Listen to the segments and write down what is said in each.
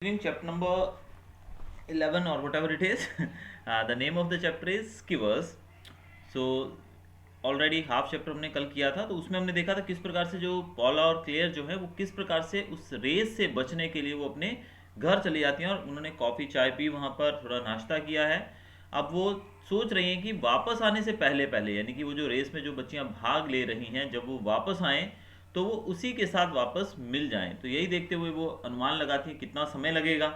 Reading chapter number 11 or whatever it is. The name of the chapter is skivers. So already half chapter हमने कल किया था, तो उसमें हमने देखा था किस प्रकार से जो पॉला और क्लेयर जो है वो किस प्रकार से उस रेस से बचने के लिए वो अपने घर चली जाती हैं, और उन्होंने कॉफ़ी चाय पी, वहाँ पर थोड़ा नाश्ता किया है। अब वो सोच रही हैं कि वापस आने से पहले पहले, यानी कि वो जो रेस में जो बच्चियाँ भाग ले रही हैं, जब वो वापस आएँ तो वो उसी के साथ वापस मिल जाएं। तो यही देखते हुए वो अनुमान लगाती हैं कितना समय लगेगा।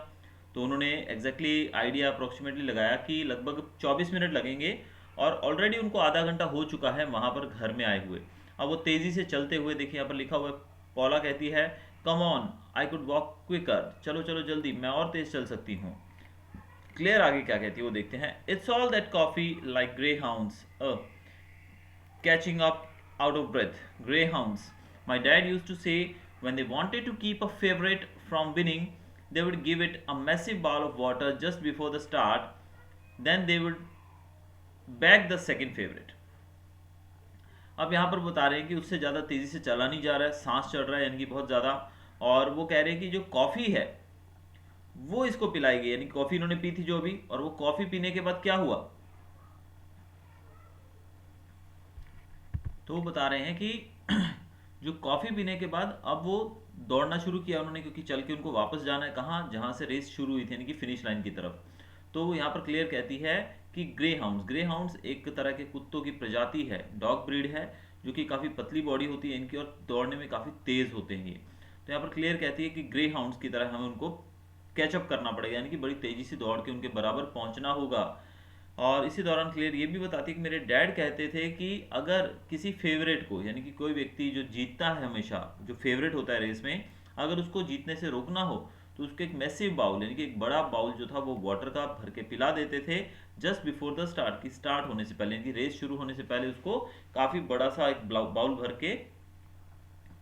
तो उन्होंने एग्जैक्टली आइडिया अप्रोक्सीमेटली लगाया कि लगभग 24 मिनट लगेंगे, और ऑलरेडी उनको आधा घंटा हो चुका है वहाँ पर घर में आए हुए। अब वो तेज़ी से चलते हुए, देखिए यहाँ पर लिखा हुआ है, पॉला कहती है come on I could walk quicker, चलो चलो जल्दी, मैं और तेज़ चल सकती हूँ। क्लियर आगे क्या कहती है वो देखते हैं। It's all that coffee like grey hounds catching up out of breath. Greyhounds. My dad used to say when they wanted to keep a favorite from winning, they would give it a massive bowl of water just before the start, then they would back the second favorite. अब यहाँ पर बता रहे हैं कि उससे ज़्यादा तेज़ी से चला नहीं जा रहा है, सांस चढ़ रहा है यानी कि बहुत ज़्यादा। और वो कह रहे हैं कि जो कॉफ़ी है वो इसको पिलाई गई, यानी कॉफ़ी इन्होंने पी थी जो अभी, और वो कॉफ़ी पीने के बाद क्या हुआ, तो वो बता रहे हैं कि जो कॉफ़ी पीने के बाद अब वो दौड़ना शुरू किया उन्होंने, क्योंकि चल के उनको वापस जाना है कहाँ, जहाँ से रेस शुरू हुई थी, यानी कि फिनिश लाइन की तरफ। तो यहाँ पर क्लियर कहती है कि ग्रे हाउंड्स एक तरह के कुत्तों की प्रजाति है, डॉग ब्रीड है, जो कि काफ़ी पतली बॉडी होती है इनकी और दौड़ने में काफ़ी तेज़ होते हैं ये। तो यहाँ पर क्लियर कहती है कि ग्रे हाउंड्स की तरह हमें उनको कैचअप करना पड़ेगा, यानी कि बड़ी तेज़ी से दौड़ के उनके बराबर पहुँचना होगा। और इसी दौरान क्लियर ये भी बताती है कि मेरे डैड कहते थे कि अगर किसी फेवरेट को, यानी कि कोई व्यक्ति जो जीतता है हमेशा, जो फेवरेट होता है रेस में, अगर उसको जीतने से रोकना हो तो उसको एक मैसिव बाउल, यानी कि एक बड़ा बाउल जो था वो वाटर का भर के पिला देते थे जस्ट बिफोर द स्टार्ट, की स्टार्ट होने से पहले, यानी कि रेस शुरू होने से पहले उसको काफ़ी बड़ा सा एक बाउल भर के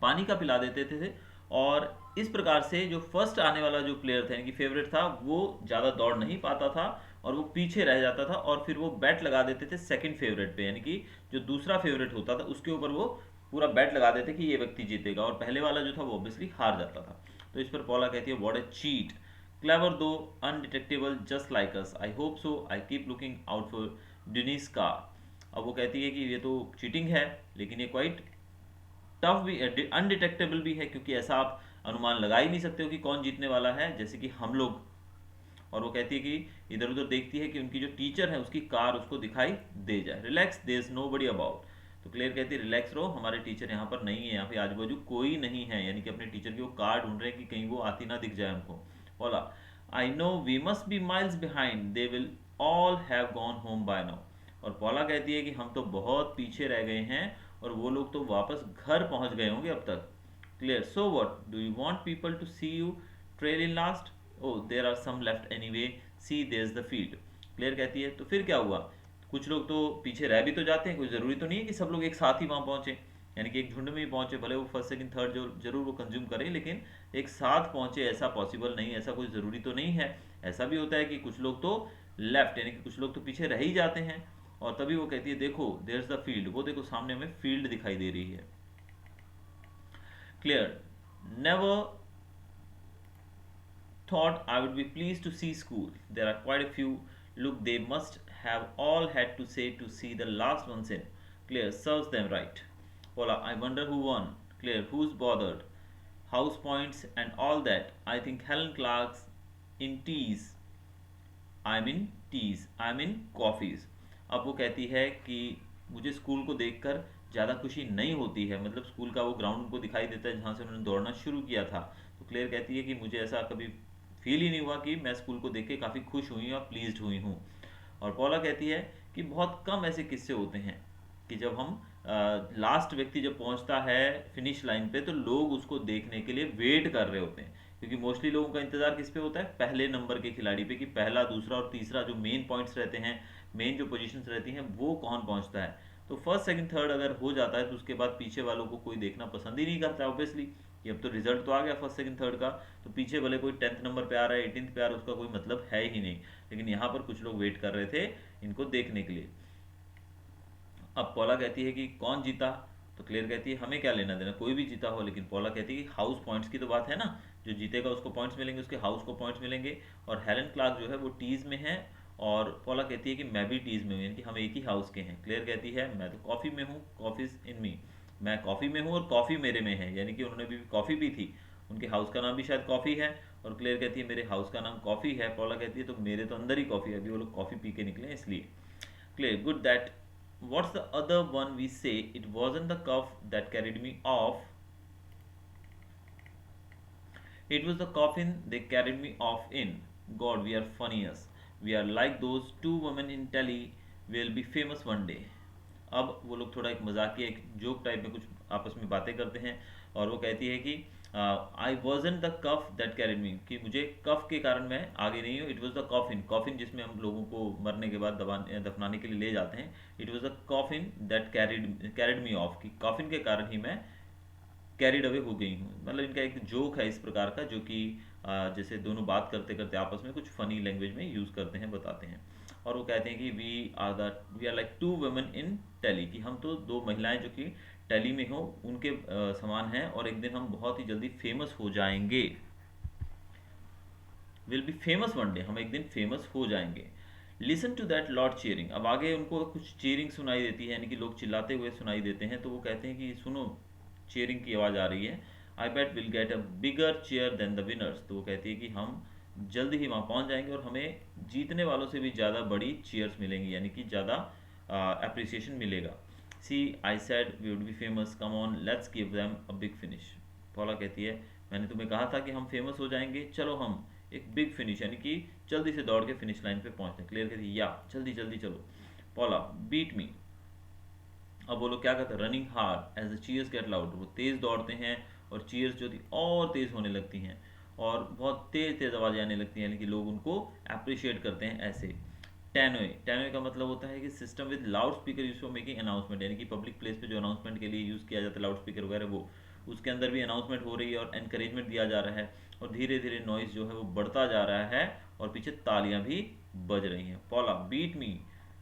पानी का पिला देते थे। और इस प्रकार से जो फर्स्ट आने वाला जो प्लेयर था, यानी कि फेवरेट था, वो ज़्यादा दौड़ नहीं पाता था और वो पीछे रह जाता था, और फिर वो बैट लगा देते थे सेकंड फेवरेट पे, यानी कि जो दूसरा फेवरेट होता था उसके ऊपर वो पूरा बैट लगा देते कि ये व्यक्ति जीतेगा, और पहले वाला जो था वो ऑब्वियसली हार जाता था। तो इस पर पॉला कहती है what a cheat, clever though undetectable just like us, I hope so, I keep looking out for Denise का। अब वो कहती है कि ये तो चीटिंग है, लेकिन ये क्वाइट टफ भी, अनडिटेक्टेबल भी है, क्योंकि ऐसा आप अनुमान लगा ही नहीं सकते हो कि कौन जीतने वाला है, जैसे कि हम लोग। और वो कहती है कि इधर उधर देखती है कि उनकी जो टीचर है उसकी कार उसको दिखाई दे जाए। Relax, there is nobody about. तो क्लियर कहती है रिलैक्स रहो, हमारे टीचर यहाँ पर नहीं है, यहाँ पे आजू बाजू कोई नहीं है, यानी कि अपने टीचर की वो कार ढूंढ रहे हैं कि कहीं वो आती ना दिख जाए हमको। बोला I know we must be miles behind, they will all have gone home by now. और पॉला कहती है कि हम तो बहुत पीछे रह गए हैं और वो लोग तो वापस घर पहुंच गए होंगे अब तक। Claire, so what do you want people to see you trail in last, oh there are some left anyway, see there is the field. Claire कहती है तो फिर क्या हुआ, कुछ लोग तो पीछे रह भी तो जाते हैं, कोई ज़रूरी तो नहीं है कि सब लोग एक साथ ही वहाँ पहुँचे, यानी कि एक झुंड में ही पहुँचे, भले वो फर्स्ट सेकंड थर्ड जो जरूर वो कंज्यूम करें, लेकिन एक साथ पहुँचे ऐसा पॉसिबल नहीं, ऐसा कोई ज़रूरी तो नहीं है। ऐसा भी होता है कि कुछ लोग तो लेफ्ट, यानी कि कुछ लोग तो पीछे रह ही जाते हैं। और तभी वो कहती है देखो देयर इज द फील्ड, वो देखो सामने हमें फील्ड दिखाई दे रही है। Clear, never thought I would be pleased to see school. There are quite a few. Look, they must have all had to say to see the last ones in. Claire, serves them right. Paula, I wonder who won. Claire, who's bothered? House points and all that. I think Helen Clark's in teas. I'm in coffees. अब वो कहती है कि मुझे school को देखकर ज़्यादा खुशी नहीं होती है, मतलब स्कूल का वो ग्राउंड उनको दिखाई देता है जहाँ से उन्होंने दौड़ना शुरू किया था। तो क्लियर कहती है कि मुझे ऐसा कभी फील ही नहीं हुआ कि मैं स्कूल को देख के काफ़ी खुश हुई या प्लीज्ड हुई हूँ। और पॉला कहती है कि बहुत कम ऐसे किस्से होते हैं कि जब हम लास्ट व्यक्ति जब पहुंचता है फिनिश लाइन पे तो लोग उसको देखने के लिए वेट कर रहे होते हैं, क्योंकि मोस्टली लोगों का इंतजार किस पे होता है, पहले नंबर के खिलाड़ी पे, कि पहला दूसरा और तीसरा जो मेन पॉइंट्स रहते हैं, मेन जो पोजीशंस रहती हैं, वो कौन पहुंचता है। तो फर्स्ट सेकंड थर्ड अगर हो जाता है तो उसके बाद पीछे वालों को कोई देखना पसंद ही नहीं करता है ऑब्वियसली, कि अब तो रिजल्ट तो आ गया फर्स्ट सेकंड थर्ड का, तो पीछे भले कोई 10th नंबर पे आ रहा है 18th पे आ रहा है उसका कोई मतलब है ही नहीं। लेकिन यहाँ पर कुछ लोग वेट कर रहे थे इनको देखने के लिए। अब पॉला कहती है कि कौन जीता, तो क्लियर कहती है हमें क्या लेना देना, कोई भी जीता हो, लेकिन पॉला कहती है कि हाउस पॉइंट्स की तो बात है ना, जो जीतेगा उसको पॉइंट्स मिलेंगे, उसके हाउस को पॉइंट्स मिलेंगे। और हेलन क्लार्क जो है वो टीज में है, और पॉला कहती है कि मैं भी टीज में हूँ, यानी कि हम एक ही हाउस के हैं। क्लेयर कहती है मैं तो कॉफ़ी में हूँ, कॉफ़ीज इन मी, मैं कॉफ़ी में हूँ और कॉफ़ी मेरे में है, यानी कि उन्होंने भी कॉफ़ी भी थी, उनके हाउस का नाम भी शायद कॉफ़ी है। और क्लेयर कहती है मेरे हाउस का नाम कॉफ़ी है। पॉला कहती है तो मेरे तो अंदर ही कॉफ़ी है, अभी वो लोग कॉफ़ी पी के निकले हैं इसलिए। Clear, good that what's the other one we say, it wasn't the cough that carried me off, it was the coffin they carried me off in. God, we are funniest, we are like those two women in telly, will be famous one day. अब वो लोग थोड़ा एक मजाकिया एक joke type में कुछ आपस में बातें करते हैं, और वो कहती है कि आई वॉजन द कफ दैट कैरिड मी, कि मुझे कफ के कारण मैं आगे नहीं हूँ। It was the coffin, coffin जिसमें हम लोगों को मरने के बाद दफनाने के लिए ले जाते हैं, it was the coffin that carried me of, कि कॉफिन के कारण ही मैं कैरिड अवे हो गई हूँ। मतलब इनका एक जोक है इस प्रकार का, जो कि जैसे दोनों बात करते करते आपस में कुछ फनी लैंग्वेज में यूज़ करते हैं, बताते हैं। और वो कहते हैं कि we are like to women in telly, कि हम तो दो महिलाएं जो कि टेली में हो उनके समान हैं, और एक दिन हम बहुत ही जल्दी फेमस हो जाएंगे। Will be famous one day, हम एक दिन फेमस हो जाएंगे। Listen to that lord cheering, अब आगे उनको कुछ चीयरिंग सुनाई देती है, यानी कि लोग चिल्लाते हुए सुनाई देते हैं। तो वो कहते हैं कि सुनो, चीयरिंग की आवाज़ आ रही है। I bet will get a bigger chair than the winners, तो वो कहती है कि हम जल्द ही वहाँ पहुँच जाएंगे और हमें जीतने वालों से भी ज़्यादा बड़ी चेयर्स मिलेंगी, यानी कि ज़्यादा अप्रिसिएशन मिलेगा। See I said we would be famous, come on let's give them a big finish. Paula कहती है मैंने तुम्हें कहा था कि हम फेमस हो जाएंगे, चलो हम एक बिग फिनिश, यानी कि जल्दी से दौड़ के फिनिश लाइन पे पहुंचते हैं। क्लियर कहती है या जल्दी जल्दी चलो। पॉला बीट मी, अब वो लोग क्या करते हैं, running hard as the cheers get loud, वो तेज़ दौड़ते हैं और चीयर्स जो थी और तेज़ होने लगती हैं, और बहुत तेज़ तेज़ आवाज़ें आने लगती हैं, यानी कि लोग उनको अप्रिशिएट करते हैं ऐसे। टैनोए, टैनोए का मतलब होता है कि system with loud speaker use for making announcement, यानी कि पब्लिक प्लेस पे जो अनाउंसमेंट के लिए यूज़ किया जाता है लाउड स्पीकर वगैरह, वो उसके अंदर भी अनाउंसमेंट हो रही है और एनकरेजमेंट दिया जा रहा है, और धीरे धीरे नॉइज़ जो है वो बढ़ता जा रहा है, और पीछे तालियां भी बज रही हैं। Paula beat me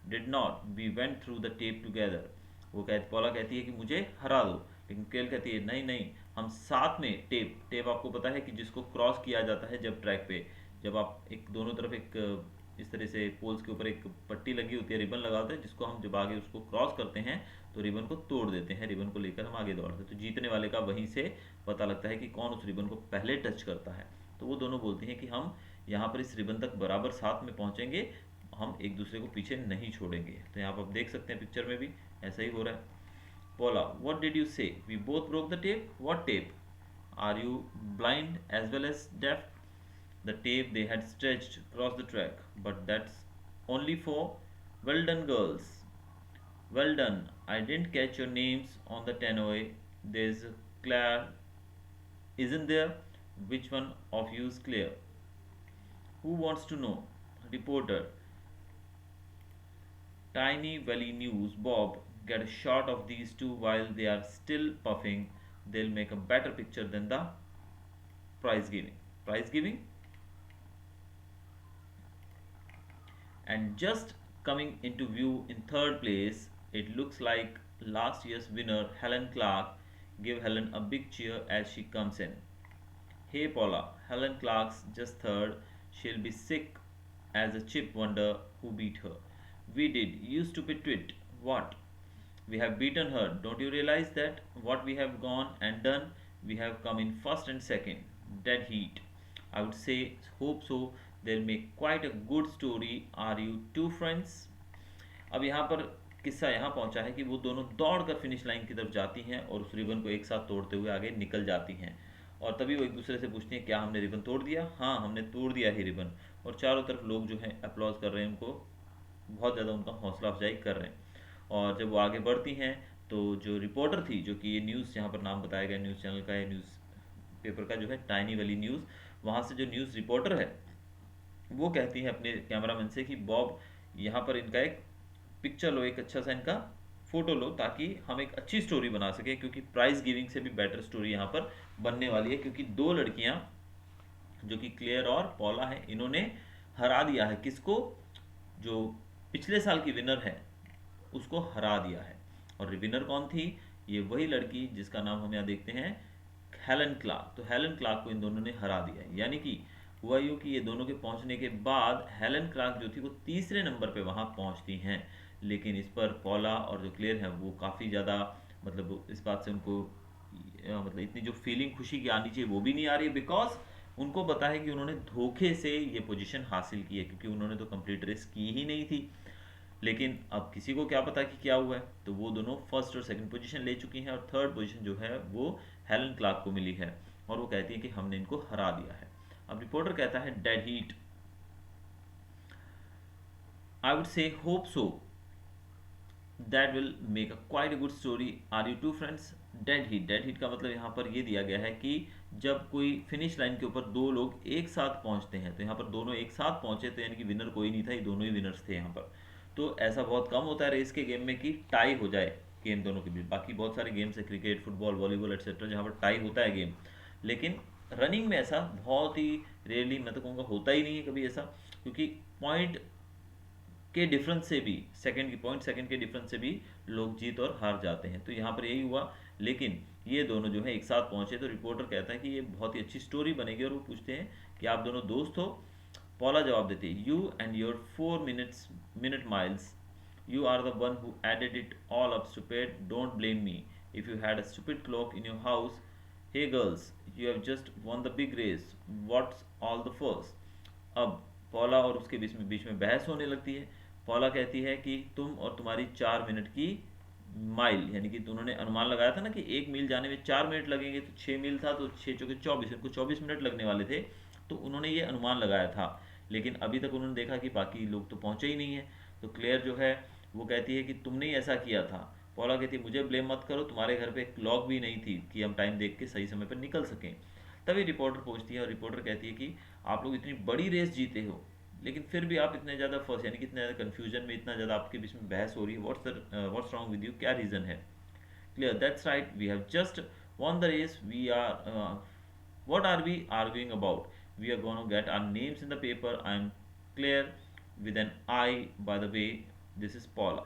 did not, we went through the tape together, वो पॉला कहती है कि मुझे हरा दो, लेकिन केल कहती है नहीं नहीं, हम साथ में टेप, टेप आपको पता है कि जिसको क्रॉस किया जाता है जब ट्रैक पे, जब आप एक दोनों तरफ एक इस तरह से पोल्स के ऊपर एक पट्टी लगी होती है, रिबन लगा होता है, जिसको हम जब आगे उसको क्रॉस करते हैं तो रिबन को तोड़ देते हैं, रिबन को लेकर हम आगे दौड़ते हैं। तो जीतने वाले का वहीं से पता लगता है कि कौन उस रिबन को पहले टच करता है। तो वो दोनों बोलती हैं कि हम यहाँ पर इस रिबन तक बराबर साथ में पहुँचेंगे, हम एक दूसरे को पीछे नहीं छोड़ेंगे। तो यहाँ पर आप देख सकते हैं पिक्चर में भी ऐसा ही हो रहा है। Paula, what did you say? We both broke the tape? What tape? Are you blind as well as deaf? The tape they had stretched across the track, but that's only for well done girls. Well done. I didn't catch your names on the tannoy. There's Claire, isn't there? Which one of you is Claire? Who wants to know? Reporter. Tiny Valley News, Bob, get a shot of these two while they are still puffing. They'll make a better picture than the prize giving. Prize giving? And just coming into view in third place, it looks like last year's winner, Helen Clark. Give Helen a big cheer as she comes in. Hey Paula, Helen Clark's just third. She'll be sick as a chip wonder who beat her. We did, you stupid twit. What? We have beaten her. Don't you realize that? What we have gone and done? We have come in first and second. Dead heat. I would say, hope so. They'll make quite a good story. Are you two friends? अब यहाँ पर किस्सा यहाँ पहुँचा है कि वो दोनों दौड़कर फिनिश लाइन की तरफ जाती हैं और उस रिबन को एक साथ तोड़ते हुए आगे निकल जाती हैं। और तभी वो एक दूसरे से पूछती हैं क्या हमने रिबन तोड़ दिया? हाँ, हमने तोड़ दिया ही रिबन। और चारों तरफ लोग जो हैं अप्लॉज कर रहे हैं, उनको बहुत ज़्यादा उनका हौसला अफजाई कर रहे हैं। और जब वो आगे बढ़ती हैं तो जो रिपोर्टर थी, जो कि ये न्यूज़ यहाँ पर नाम बताया गया न्यूज़ चैनल का, या न्यूज़ पेपर का जो है टाइनी वैली न्यूज़, वहाँ से जो न्यूज़ रिपोर्टर है वो कहती है अपने कैमरामैन से कि बॉब, यहाँ पर इनका एक पिक्चर लो, एक अच्छा सा इनका फोटो लो, ताकि हम एक अच्छी स्टोरी बना सके, क्योंकि प्राइज गिविंग से भी बेटर स्टोरी यहाँ पर बनने वाली है। क्योंकि दो लड़कियाँ जो कि क्लेयर और पॉला है, इन्होंने हरा दिया है किसको? जो पिछले साल की विनर है उसको हरा दिया है। और विनर कौन थी? ये वही लड़की जिसका नाम हम यहाँ देखते हैं हेलन क्लार्क। तो हेलन क्लार्क को इन दोनों ने हरा दिया है, यानी कि हुआ यूँ कि ये दोनों के पहुंचने के बाद हेलन क्लार्क जो थी वो तीसरे नंबर पे वहां पहुंचती हैं। लेकिन इस पर पॉला और जो क्लेयर हैं वो काफ़ी ज़्यादा, मतलब इस बात से उनको मतलब इतनी जो फीलिंग खुशी की आनी चाहिए वो भी नहीं आ रही, बिकॉज उनको पता है कि उन्होंने धोखे से ये पोजीशन हासिल की है, क्योंकि उन्होंने तो कंप्लीट रेस की ही नहीं थी। लेकिन अब किसी को क्या पता कि क्या हुआ है। तो वो दोनों फर्स्ट और सेकंड पोजीशन ले चुकी हैं, और थर्ड पोजीशन जो है वो हेलन क्लार्क को मिली है, और वो कहती है कि हमने इनको हरा दिया है। अब रिपोर्टर कहता है dead heat, I would say hope so, that will make a quite a good story, are you two friends. Dead heat का मतलब यहाँ पर ये दिया गया है कि जब कोई फिनिश लाइन के ऊपर दो लोग एक साथ पहुंचते हैं, तो यहाँ पर दोनों एक साथ पहुंचे, तो यानी कि विनर कोई नहीं था, ये दोनों ही विनर्स थे यहाँ पर। तो ऐसा बहुत कम होता है रेस के गेम में कि टाई हो जाए गेम दोनों के बीच। बाकी बहुत सारे गेम्स है, क्रिकेट, फुटबॉल, वॉलीबॉल एक्सेट्रा, जहाँ पर टाई होता है गेम। लेकिन रनिंग में ऐसा बहुत ही रेयरली, मैं तो कहूँगा होता ही नहीं है कभी ऐसा, क्योंकि पॉइंट के डिफरेंस से भी, सेकंड की पॉइंट सेकंड के डिफरेंस से भी लोग जीत और हार जाते हैं। तो यहाँ पर यही हुआ। लेकिन ये दोनों जो है एक साथ पहुंचे, तो रिपोर्टर कहता है कि ये बहुत ही अच्छी स्टोरी बनेगी, और वो पूछते हैं कि आप दोनों दोस्त हो। पॉला जवाब देते हैं, you and your 4 minute miles, you are the one who added it all up stupid, don't blame me, if you had a stupid clock in your house, hey girls, you have just won the big race, what's all the fuss. अब Paula और उसके बीच में बहस होने लगती है। Paula कहती है कि तुम और तुम्हारी 4 मिनट की माइल, यानी कि उन्होंने अनुमान लगाया था ना कि 1 मील जाने में 4 मिनट लगेंगे, तो 6 मील था, तो 6 चौके 24, इनको 24 मिनट लगने वाले थे। तो उन्होंने ये अनुमान लगाया था, लेकिन अभी तक उन्होंने देखा कि बाकी लोग तो पहुंचे ही नहीं है। तो क्लेयर जो है वो कहती है कि तुमने ही ऐसा किया था। पॉला कहती है मुझे ब्लेम मत करो, तुम्हारे घर पे क्लॉक भी नहीं थी कि हम टाइम देख के सही समय पर निकल सकें। तभी रिपोर्टर पूछती है, और रिपोर्टर कहती है कि आप लोग इतनी बड़ी रेस जीते हो, लेकिन फिर भी आप इतने ज़्यादा फर्स्ट, यानी कि इतने ज़्यादा कन्फ्यूजन में, इतना ज़्यादा आपके बीच में बहस हो रही है, व्हाट्स रॉन्ग विद यू, क्या रीज़न है। Claire, that's right, we have just won the race, we are what are we arguing about, we are going to get our names in the paper, I am clear with an I, by the way, this is Paula।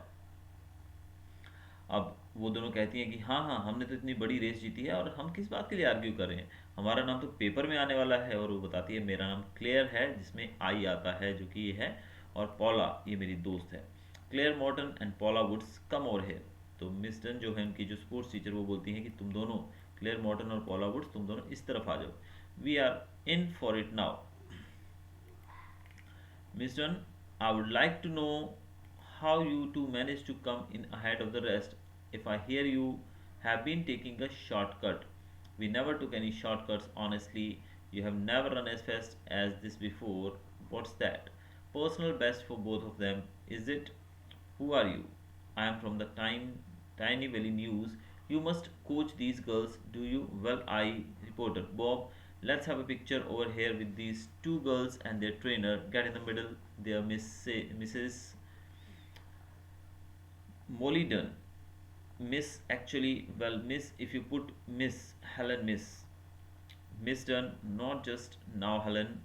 अब वो दोनों कहती हैं कि हाँ हाँ, हमने तो इतनी बड़ी रेस जीती है, और हम किस बात के लिए आर्ग्यू कर रहे हैं, हमारा नाम तो पेपर में आने वाला है। और वो बताती है मेरा नाम क्लेयर है, जिसमें आई आता है, जो कि ये है, और पॉला ये मेरी दोस्त है। Claire Morton and Paula Woods come over here. तो मिस डन जो है उनकी जो स्पोर्ट्स टीचर, वो बोलती हैं कि तुम दोनों, क्लेयर मॉर्टन और पॉला वुड्स, तुम दोनों इस तरफ आ जाओ, we are in for it now. Miss Dunn, I would like to know how you two managed to come in ahead of the rest. If I hear you have been taking a shortcut. We never took any shortcuts, honestly. You have never run as fast as this before. What's that? Personal best for both of them, is it? Who are you? I am from the Tiny Valley News. You must coach these girls, do you? Well, I, reporter Bob, let's have a picture over here with these two girls and their trainer. Get in the middle there, Mrs. Molly Dunn. Miss, actually, well, Miss, if you put Miss Helen, Miss Dunn, not just now Helen,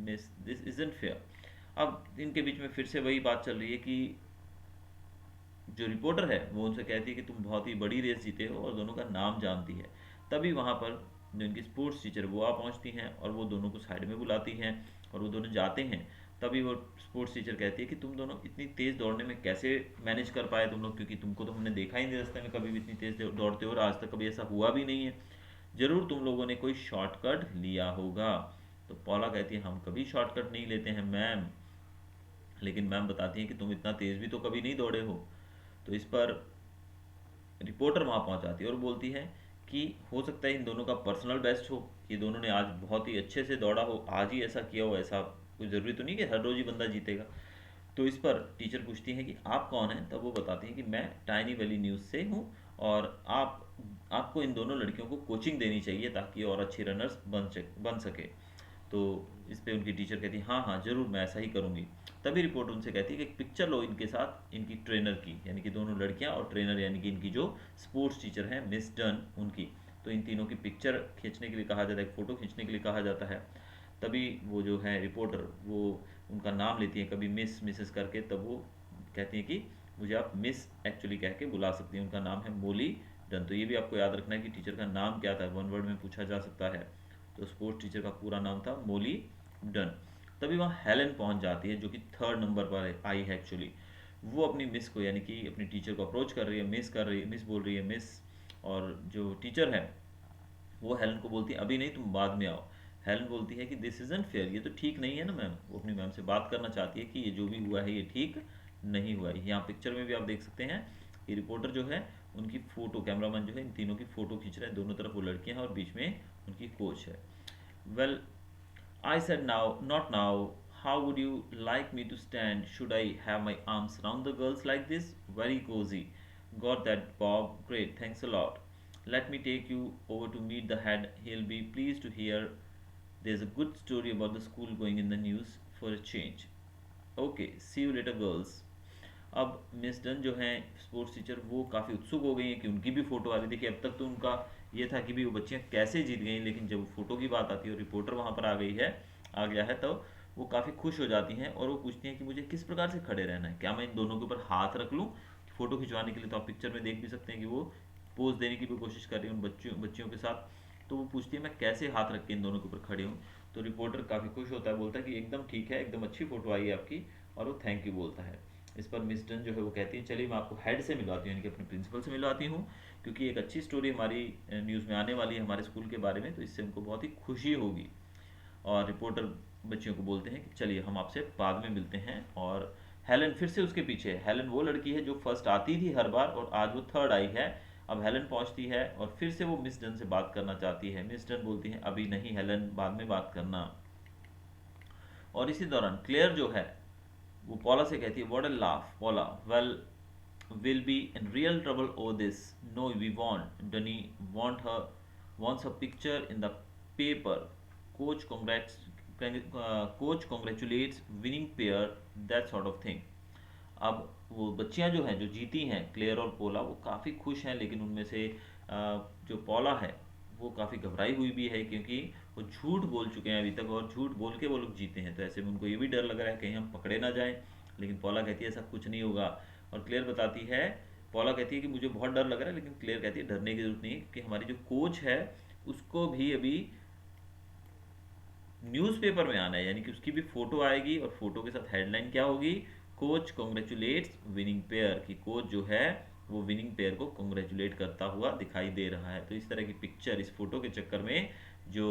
Miss, this isn't fair। अब इनके बीच में फिर से वही बात चल रही है कि जो रिपोर्टर है वो उनसे कहती है कि तुम बहुत ही बड़ी रेस जीते हो, और दोनों का नाम जानती है। तभी वहाँ पर जो इनकी स्पोर्ट्स टीचर वो आ पहुँचती हैं, और वो दोनों को साइड में बुलाती हैं, और वो दोनों जाते हैं। तभी वो स्पोर्ट्स टीचर कहती है कि तुम दोनों इतनी तेज़ दौड़ने में कैसे मैनेज कर पाए तुम लोग, क्योंकि तुमको तो हमने देखा ही नहीं रास्ते में कभी भी इतनी तेज़ दौड़ते हो, और आज तक कभी ऐसा हुआ भी नहीं है। ज़रूर तुम लोगों ने कोई शॉर्टकट लिया होगा। तो पॉला कहती है हम कभी शॉर्टकट नहीं लेते हैं मैम। लेकिन मैम बताती हैं कि तुम इतना तेज़ भी तो कभी नहीं दौड़े हो। तो इस पर रिपोर्टर वहाँ पहुँच जाती है और बोलती है कि हो सकता है इन दोनों का पर्सनल बेस्ट हो, ये दोनों ने आज बहुत ही अच्छे से दौड़ा हो, आज ही ऐसा किया हो, ऐसा कोई ज़रूरी तो नहीं कि हर रोज़ ही बंदा जीतेगा। तो इस पर टीचर पूछती हैं कि आप कौन हैं, तब वो बताती हैं कि मैं टाइनी वैली न्यूज़ से हूँ, और आपको इन दोनों लड़कियों को कोचिंग देनी चाहिए ताकि और अच्छी रनर्स बन सके। तो इस पे उनकी टीचर कहती है हाँ हाँ ज़रूर, मैं ऐसा ही करूँगी। तभी रिपोर्ट उनसे कहती है कि एक पिक्चर लो इनके साथ, इनकी ट्रेनर की, यानी कि दोनों लड़कियां और ट्रेनर यानी कि इनकी जो स्पोर्ट्स टीचर हैं मिस डन उनकी। तो इन तीनों की पिक्चर खींचने के लिए कहा जाता है, एक फ़ोटो खींचने के लिए कहा जाता है। तभी वो जो है रिपोर्टर वो उनका नाम लेती है, कभी मिस मिसेस करके, तब वो कहती हैं कि मुझे आप मिस एक्चुअली कह के बुला सकती हैं। उनका नाम है मोली डन। तो ये भी आपको याद रखना है कि टीचर का नाम क्या था, वन वर्ड में पूछा जा सकता है। तो स्पोर्ट्स टीचर का पूरा नाम था मोली डन। तभी वहाँ हेलन पहुँच जाती है जो कि थर्ड नंबर पर आई है एक्चुअली। वो अपनी मिस को यानी कि अपनी टीचर को अप्रोच कर रही है, मिस कर रही है, मिस बोल रही है मिस। और जो टीचर है वो हेलन को बोलती है अभी नहीं, तुम बाद में आओ। हेलन बोलती है कि दिस इज़न्ट फेयर, ये तो ठीक नहीं है ना मैम। वो अपनी मैम से बात करना चाहती है कि ये जो भी हुआ है ये ठीक नहीं हुआ है। यहाँ पिक्चर में भी आप देख सकते हैं कि रिपोर्टर जो है उनकी फ़ोटो, कैमरामैन जो है इन तीनों की फ़ोटो खींच रहा है। दोनों तरफ वो लड़कियां हैं और बीच में उनकी कोच है। Well, I said now, not now. How would you like me to stand? Should I have my arms round the girls like this? Very cozy. Got that, Bob? Great, thanks a lot. Let me take you over to meet the head. He'll be pleased to hear there's a good story about the school going in the news for a change. Okay, see you later, girls. अब miss Dunn जो हैं sports teacher, वो काफ़ी उत्सुक हो गई हैं कि उनकी भी फ़ोटो आ रही। देखिए अब तक तो उनका ये था कि भी वो बच्चियाँ कैसे जीत गई, लेकिन जब फ़ोटो की बात आती है और रिपोर्टर वहाँ पर आ गया है, तो वो काफ़ी खुश हो जाती हैं और वो पूछती हैं कि मुझे किस प्रकार से खड़े रहना है, क्या मैं इन दोनों के ऊपर हाथ रख लूँ फ़ोटो खिंचवाने के लिए। तो आप पिक्चर में देख भी सकते हैं कि वो पोज देने की भी कोशिश कर रही है उन बच्चियों के साथ। तो वो पूछती है मैं कैसे हाथ रख के इन दोनों के ऊपर खड़े हूँ। तो रिपोर्टर काफ़ी खुश होता है, बोलता है कि एकदम ठीक है, एकदम अच्छी फ़ोटो आई है आपकी। और वो थैंक यू बोलता है। इस पर मिस डन जो है वो कहती है चलिए मैं आपको हेड से मिलवाती हूँ, यानी कि अपने प्रिंसिपल से मिलवाती हूँ, क्योंकि एक अच्छी स्टोरी हमारी न्यूज़ में आने वाली है हमारे स्कूल के बारे में, तो इससे उनको बहुत ही खुशी होगी। और रिपोर्टर बच्चियों को बोलते हैं कि चलिए हम आपसे बाद में मिलते हैं। और हेलन फिर से उसके पीछे है। हेलन वो लड़की है जो फर्स्ट आती थी हर बार और आज वो थर्ड आई है। अब हेलन पहुंचती है और फिर से वो मिस डन से बात करना चाहती है। मिस डन बोलती है अभी नहीं हेलन, बाद में बात करना। और इसी दौरान क्लेयर जो है वो पॉला से कहती है what a laugh पॉला, well will be in real trouble over this. No, we won't. Dunny wants a picture in the paper. Coach coach congratulates winning pair, that sort of thing. अब वो बच्चियां जो हैं जो जीती हैं क्लेयर और पोला, वो काफ़ी खुश हैं, लेकिन उनमें से जो पोला है वो काफ़ी घबराई हुई भी है, क्योंकि वो झूठ बोल चुके हैं अभी तक और झूठ बोल के वो लोग जीते हैं। तो ऐसे में उनको ये भी डर लग रहा है कहीं हम पकड़े ना जाएं। लेकिन पोला कहती है ऐसा कुछ नहीं होगा। और क्लेयर बताती है, पोला कहती है कि मुझे बहुत डर लग रहा है, लेकिन क्लेयर कहती है डरने की जरूरत नहीं है, क्योंकि हमारी जो कोच है उसको भी अभी न्यूज़पेपर में आना है, यानी कि उसकी भी फोटो आएगी और फोटो के साथ हेडलाइन क्या होगी, कोच कॉन्ग्रेचुलेट्स विनिंग पेयर, की कोच जो है वो विनिंग पेयर को कॉन्ग्रेचुलेट करता हुआ दिखाई दे रहा है। तो इस तरह की पिक्चर, इस फोटो के चक्कर में जो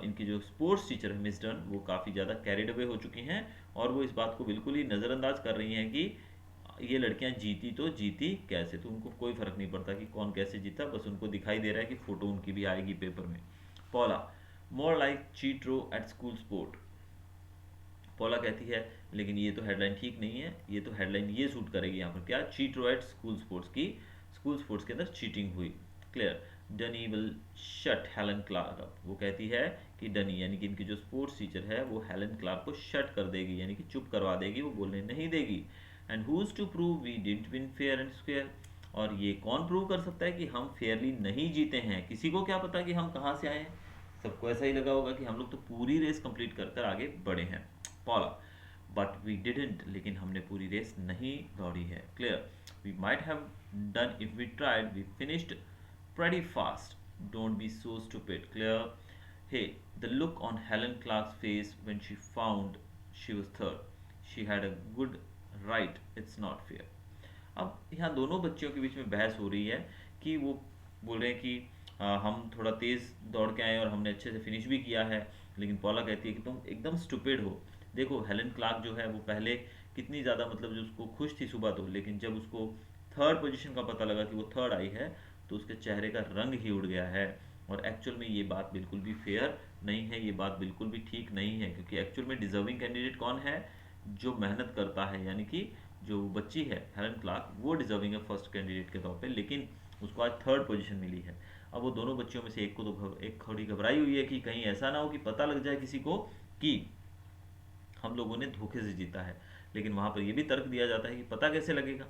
इनकी जो स्पोर्ट्स टीचर है मिस डन, वो काफ़ी ज़्यादा कैरिड अवे हो चुकी हैं और वो इस बात को बिल्कुल ही नज़रअंदाज कर रही हैं कि ये लड़कियां जीती तो जीती कैसे। तो उनको कोई फ़र्क नहीं पड़ता कि कौन कैसे जीता, बस उनको दिखाई दे रहा है कि फ़ोटो उनकी भी आएगी पेपर में। Paula, more like cheat row at school sport. Paula कहती है लेकिन ये तो हेडलाइन ठीक नहीं है, ये तो हेडलाइन ये सूट करेगी यहाँ पर, क्या, cheat row at school sports की, स्कूल स्पोर्ट्स के अंदर चीटिंग हुई। Clear, Dinny will shut Helen Clark up. वो कहती है कि डनी यानी कि इनकी जो स्पोर्ट्स टीचर है वो हेलन क्लार्क को शट कर देगी, यानी कि चुप करवा देगी, वो बोलने नहीं देगी। And who's to prove we didn't win fair and square. और ये कौन प्रूव कर सकता है कि हम फेयरली नहीं जीते हैं, किसी को क्या पता कि हम कहाँ से आए हैं। सबको ऐसा ही लगा होगा कि हम लोग तो पूरी रेस कंप्लीट कर कर आगे बढ़े हैं। पॉला, बट वी डिडंट, लेकिन हमने पूरी रेस नहीं दौड़ी है। Claire, we might have done if we tried, we finished pretty fast. Don't be so stupid. Clear. Hey, the look on Helen Clark's face when she found she was third. She had a good right. It's not fair. अब यहाँ दोनों बच्चियों के बीच में बहस हो रही है कि वो बोल रहे हैं कि हम थोड़ा तेज़ दौड़ के आए और हमने अच्छे से फिनिश भी किया है, लेकिन पॉला कहती है कि तुम एकदम स्टूपिड हो। देखो हेलन क्लार्क जो है वो पहले कितनी ज़्यादा मतलब जो उसको खुश थी सुबह तो, लेकिन जब उसको थर्ड पोजीशन का पता लगा कि वो थर्ड आई है तो उसके चेहरे का रंग ही उड़ गया है। और एक्चुअल में ये बात बिल्कुल भी फेयर नहीं है, ये बात बिल्कुल भी ठीक नहीं है, क्योंकि एक्चुअल में डिजर्विंग कैंडिडेट कौन है, जो मेहनत करता है, यानी कि जो बच्ची है हेलन क्लार्क, वो डिजर्विंग है फर्स्ट कैंडिडेट के तौर पे, लेकिन उसको आज थर्ड पोजीशन मिली है। अब वो दोनों बच्चियों में से एक को तो एक थोड़ी घबराई हुई है कि कहीं ऐसा ना हो कि पता लग जाए किसी को कि हम लोगों ने धोखे से जीता है। लेकिन वहाँ पर यह भी तर्क दिया जाता है कि पता कैसे लगेगा,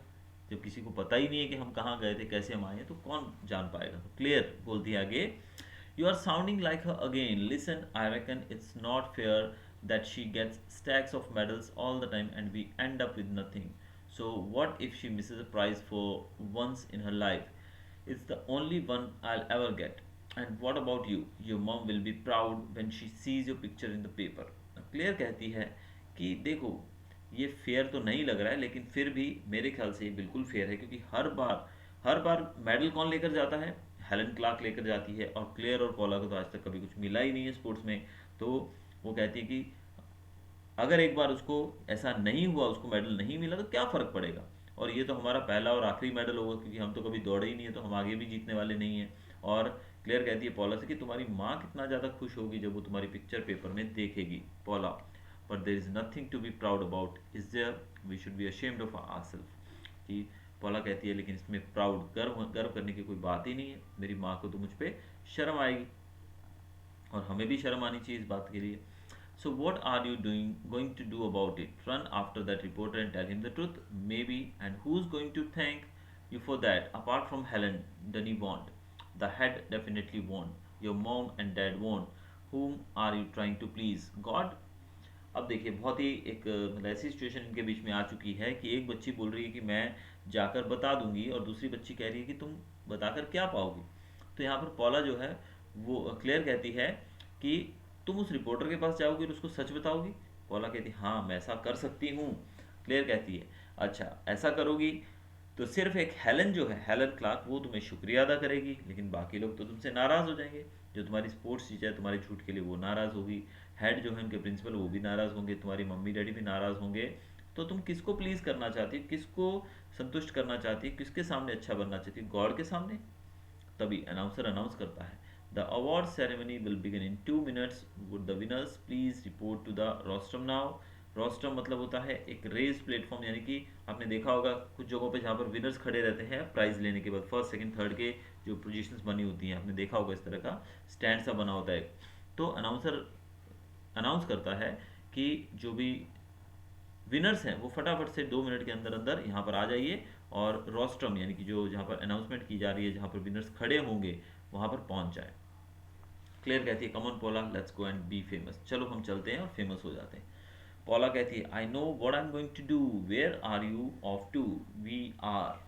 जब किसी को पता ही नहीं है कि हम कहाँ गए थे, कैसे हम आए हैं, तो कौन जान पाएगा। तो क्लियर बोलती है आगे, you are sounding like her again, listen I reckon it's not fair that she gets stacks of medals all the time and we end up with nothing. So what if she misses a prize for once in her life? It's the only one I'll ever get. And what about you? Your mom will be proud when she sees your picture in the paper. Clear कहती है कि देखो, ये fair तो नहीं लग रहा है, लेकिन फिर भी मेरे ख्याल से ये बिल्कुल फेयर है, क्योंकि हर बार मेडल कौन लेकर जाता है? हेलन क्लार्क लेकर जाती है, और क्लेयर और पॉला को तो आज तक कभी कुछ मिला ही नहीं है स्पोर्ट्स में। तो वो कहती है कि अगर एक बार उसको ऐसा नहीं हुआ, उसको मेडल नहीं मिला, तो क्या फ़र्क पड़ेगा, और ये तो हमारा पहला और आखिरी मेडल होगा, क्योंकि हम तो कभी दौड़े ही नहीं है, तो हम आगे भी जीतने वाले नहीं हैं। और क्लियर कहती है पॉला से कि तुम्हारी माँ कितना ज़्यादा खुश होगी जब वो तुम्हारी पिक्चर पेपर में देखेगी। Paula, but there is nothing to be proud about, is there, we should be ashamed of ourself. कि पॉला कहती है लेकिन इसमें प्राउड, गर्व करने की कोई बात ही नहीं है, मेरी माँ को तो मुझ पर शर्म आएगी, और हमें भी शर्म आनी चाहिए इस बात के लिए। So what are you going to do about it? Run after that reporter and tell him the truth? Maybe. And who's going to thank you for that? Apart from Helen, Dunny won't. The head definitely won't. Your mom and dad won't. Whom are you trying to please? God? अब देखिए, बहुत ही एक मतलब ऐसी situation इनके बीच में आ चुकी है कि एक बच्ची बोल रही है कि मैं जाकर बता दूंगी, और दूसरी बच्ची कह रही है कि तुम बताकर क्या पाओगी। तो यहाँ पर पॉला जो है वो क्लियर कहती है कि तुम उस रिपोर्टर के पास जाओगी और उसको सच बताओगी। पॉला कहती है हाँ मैं ऐसा कर सकती हूँ। क्लियर कहती है अच्छा ऐसा करोगी तो सिर्फ एक हेलन जो है, हेलन क्लार्क, वो तुम्हें शुक्रिया अदा करेगी, लेकिन बाकी लोग तो तुमसे नाराज़ हो जाएंगे। जो तुम्हारी स्पोर्ट्स टीचर है तुम्हारे झूठ के लिए, वो नाराज़ होगी। हेड जो है उनके प्रिंसिपल, वो भी नाराज़ होंगे, तुम्हारी मम्मी डैडी भी नाराज़ होंगे। तो तुम किसको प्लीज़ करना चाहती हो, किसको संतुष्ट करना चाहती है, किसके सामने अच्छा बनना चाहती है? गॉड के सामने? तभी अनाउंसर अनाउंस करता है the award ceremony will begin in 2 minutes, would the winners please report to the rostrum now. Rostrum मतलब होता है एक रेज प्लेटफॉर्म, यानी कि आपने देखा होगा कुछ जगहों पे जहाँ पर विनर्स खड़े रहते हैं प्राइज लेने के बाद, फर्स्ट सेकंड थर्ड के जो पोजीशंस बनी होती हैं, आपने देखा होगा इस तरह का स्टैंड सा बना होता है। तो अनाउंसर अनाउंस करता है कि जो भी विनर्स हैं वो फटाफट से 2 मिनट के अंदर अंदर यहाँ पर आ जाइए, और रोस्ट्रम यानी कि जो जहाँ पर अनाउंसमेंट की जा रही है, जहाँ पर विनर्स खड़े होंगे, वहाँ पर पहुँच जाए। क्लेयर कहती है come on Paula, let's go and be famous, चलो हम चलते हैं और फेमस हो जाते हैं। पॉला कहती है I know what I am going to do, where are you off to? We are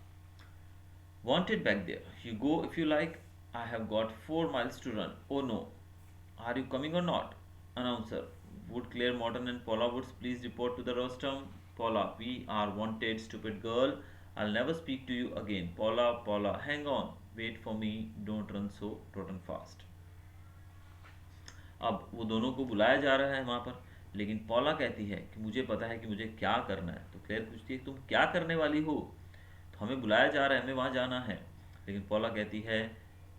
wanted back there, you go if you like, I have got 4 miles to run. Oh no, are you coming or not? Announcer, would Claire Morton and Paula Woods please report to the rostrum? Paula, we are wanted, stupid girl, I'll never speak to you again. Paula, hang on, wait for me, don't run so rotten fast. अब वो दोनों को बुलाया जा रहा है वहाँ पर, लेकिन पॉला कहती है कि मुझे पता है कि मुझे क्या करना है। तो क्लेयर पूछती है तुम क्या करने वाली हो? तो हमें बुलाया जा रहा है, हमें वहाँ जाना है। लेकिन पॉला कहती है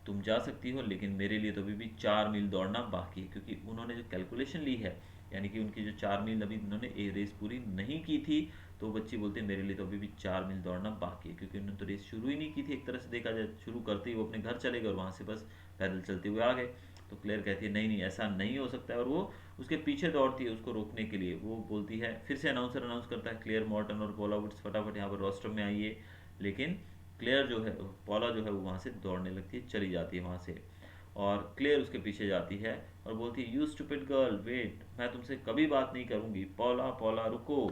तुम जा सकती हो, लेकिन मेरे लिए तो अभी भी 4 मील दौड़ना बाकी है, क्योंकि उन्होंने जो कैलकुलेशन ली है, यानी कि उनकी जो 4 मील अभी उन्होंने रेस पूरी नहीं की थी, तो बच्ची बोलते हैं मेरे लिए तो अभी भी 4 मील दौड़ना बाकी है, क्योंकि उन्होंने तो रेस शुरू ही नहीं की थी। एक तरह से देखा जाए, शुरू करते ही वो अपने घर चले गए और वहाँ से बस पैदल चलते हुए आ गए। तो क्लेयर कहती है नहीं नहीं ऐसा नहीं हो सकता है, और वो उसके पीछे दौड़ती है उसको रोकने के लिए। वो बोलती है, फिर से अनाउंसर अनाउंस करता है क्लेयर मॉर्टन और पॉला वुड्स फटाफट यहाँ पर रोस्ट्रम में आइए। लेकिन क्लेयर जो है, पॉला जो है वो वहाँ से दौड़ने लगती है, चली जाती है वहाँ से, और क्लेयर उसके पीछे जाती है और बोलती है यू स्टूपिड गर्ल वेट, मैं तुमसे कभी बात नहीं करूँगी। पॉला पॉला रुको,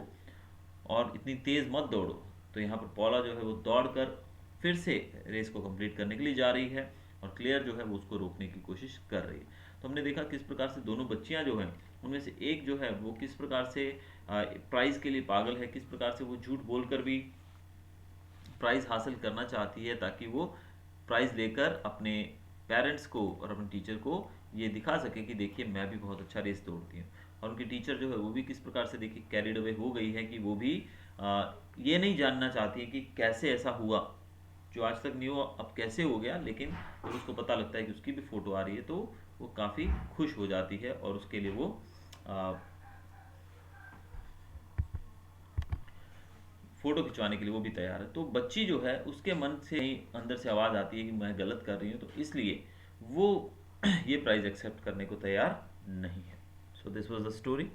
और इतनी तेज़ मत दौड़ो। तो यहाँ पर पॉला जो है वो दौड़ कर फिर से रेस को कंप्लीट करने के लिए जा रही है, और क्लियर जो है वो उसको रोकने की कोशिश कर रही है। तो हमने देखा किस प्रकार से दोनों बच्चियां जो हैं उनमें से एक जो है वो किस प्रकार से प्राइज़ के लिए पागल है, किस प्रकार से वो झूठ बोलकर भी प्राइज़ हासिल करना चाहती है, ताकि वो प्राइज़ लेकर अपने पेरेंट्स को और अपने टीचर को ये दिखा सके कि देखिए मैं भी बहुत अच्छा रेस दौड़ती हूँ। और उनकी टीचर जो है वो भी किस प्रकार से देखिए कैरिड अवे हो गई है कि वो भी ये नहीं जानना चाहती है कि कैसे ऐसा हुआ, जो आज तक नहीं हुआ अब कैसे हो गया। लेकिन जब उसको पता लगता है कि उसकी भी फ़ोटो आ रही है तो वो काफ़ी खुश हो जाती है, और उसके लिए वो फ़ोटो खिंचवाने के लिए वो भी तैयार है। तो बच्ची जो है उसके मन से ही अंदर से आवाज़ आती है कि मैं गलत कर रही हूँ, तो इसलिए वो ये प्राइज़ एक्सेप्ट करने को तैयार नहीं है। So this was the story.